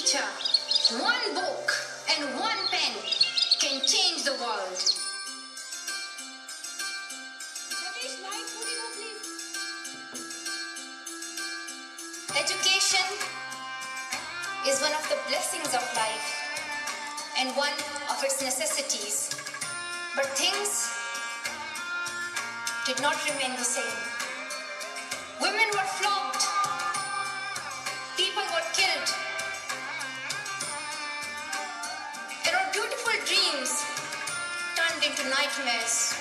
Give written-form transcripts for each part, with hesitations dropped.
teacher, one book, and one pen can change the world. Education is one of the blessings of life and one of its necessities. But things did not remain the same. Women were flogged. People were killed. And our beautiful dreams turned into nightmares.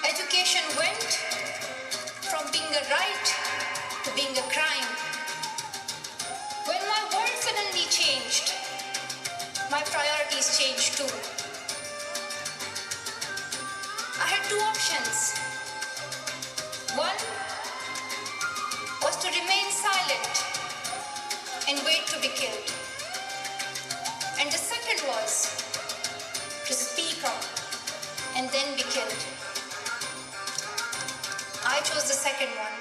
Education went from being a right to being a crime. When my world suddenly changed, my priorities changed too. I had two options. One was to remain silent and wait to be killed. And the second was to speak up and then be killed. I chose the second one.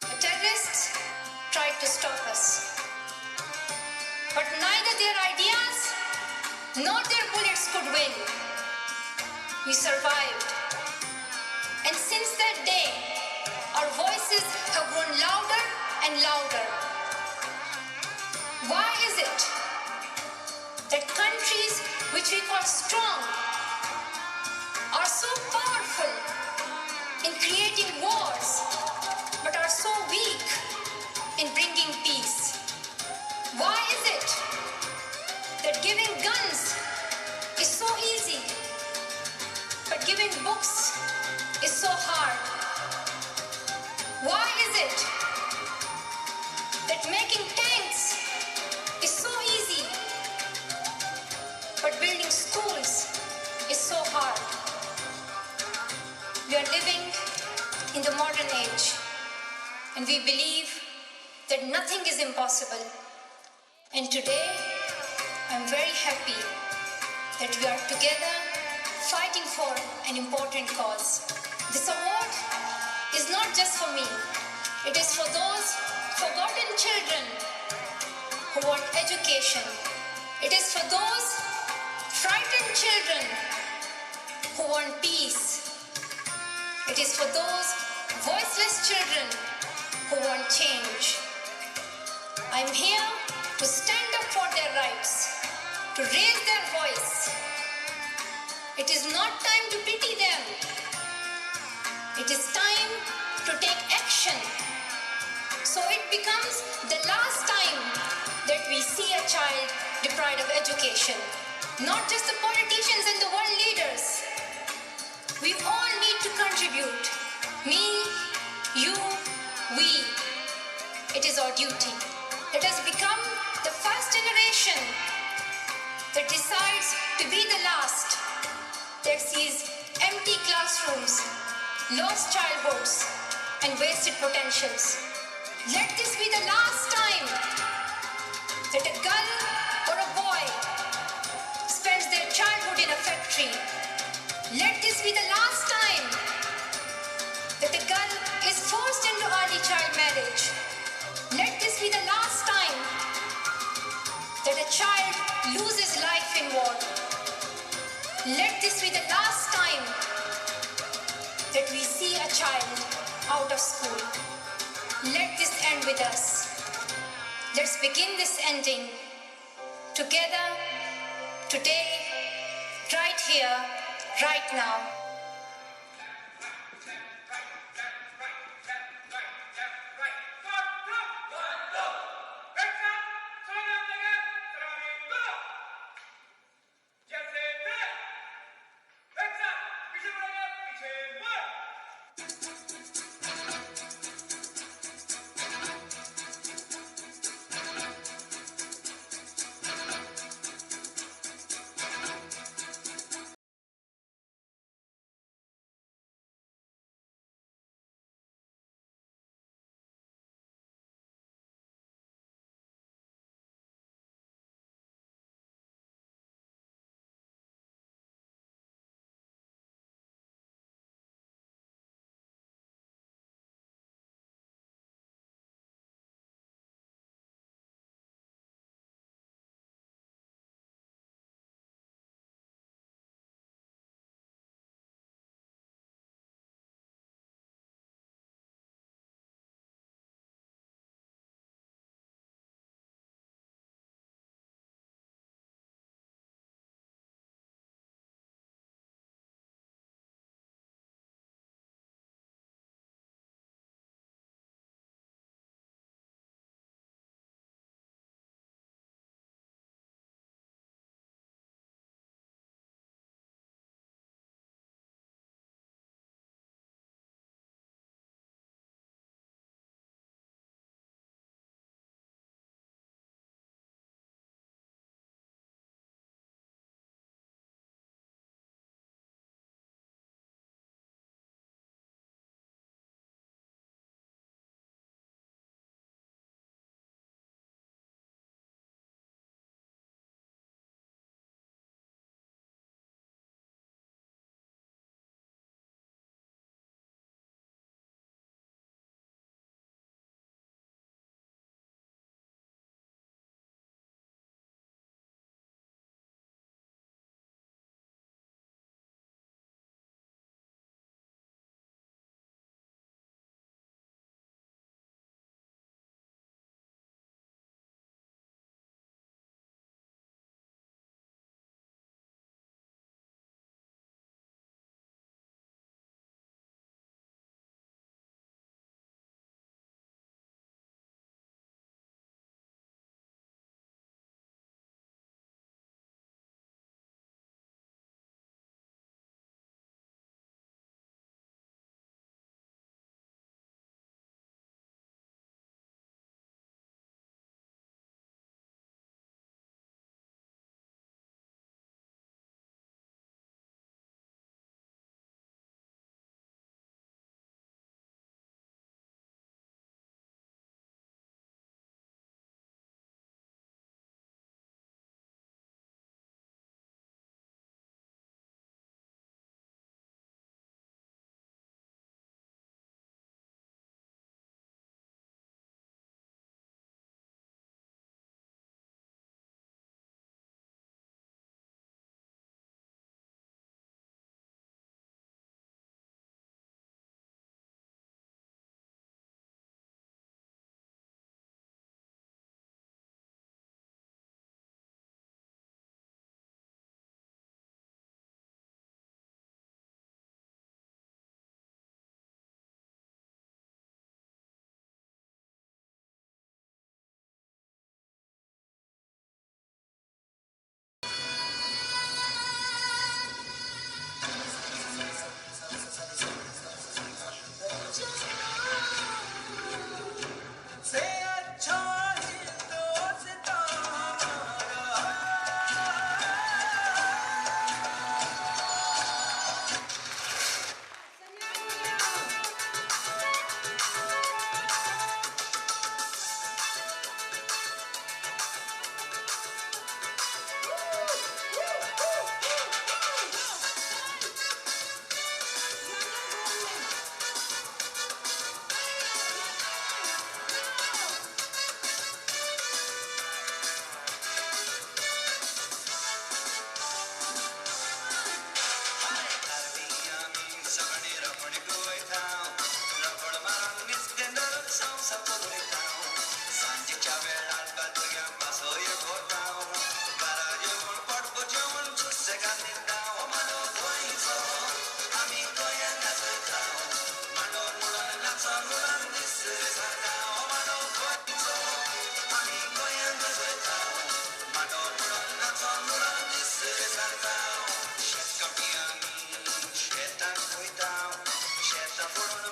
The terrorists tried to stop us. But neither their ideas nor their bullets could win. We survived. And since that day, our voices have grown louder and louder. Why is it that countries which we call strong are so powerful in creating wars, but are so weak in bringing peace? Why is it that giving guns is so easy, but giving books is so hard? Why is it that making tanks is so easy, but building schools is so hard? We are living in the modern age, and we believe that nothing is impossible. And today, I'm very happy that we are together fighting for an important cause. This award is not just for me. It is for those forgotten children who want education. It is for those frightened children who want peace. It is for those voiceless children who want change. I'm here to stand up for their rights, to raise their voice. It is not time to pity them. It is time to take action. So it becomes the last time that we see a child deprived of education. Not just the politicians and the world leaders. We all need to contribute. Me, you, we. It is our duty. Let us become the first generation that decides to be the last, that sees empty classrooms, lost childhoods, and wasted potentials. Let this be the last time that a girl or a boy spends their childhood in a factory. Let this be the last time that a girl is forced into early child marriage. Let this be the last time that a child loses life in war. Let this be the last time that we see a child out of school. Let this end with us. Let's begin this ending together, today, right here, right now. शेतान वयता शेतां पडून